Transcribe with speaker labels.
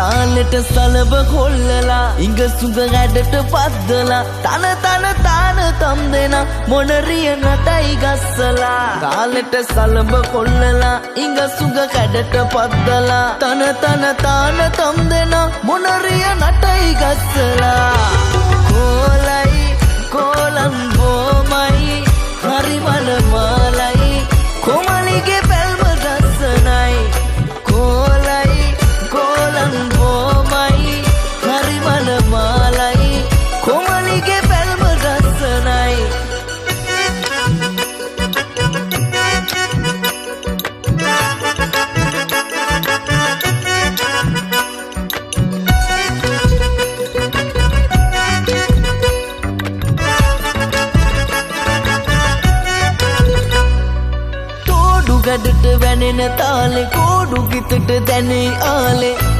Speaker 1: තාලෙට සලබ කොල්ලලා ඉඟ සුඟ ගැඩට පද්දලා තන තම් දෙනා මොනරිය නටයි ගස්සලා තාලෙට සලබ කොල්ලලා ඉඟ සුඟ ගැඩට පද්දලා තන තම් දෙනා මොනරිය නටයි ගස්සලා කොලයි කොලම් බොමයි හරි මනමාලයි කොමලිගේ පැල්ම රසනයි කොලයි කොලම් බොමයි හරි මනමාලයි කොමලිගේ පැල්ම රසනයි ගඩට වැනෙන තාලේ කෝඩු ගිතට දැනේ ආලේ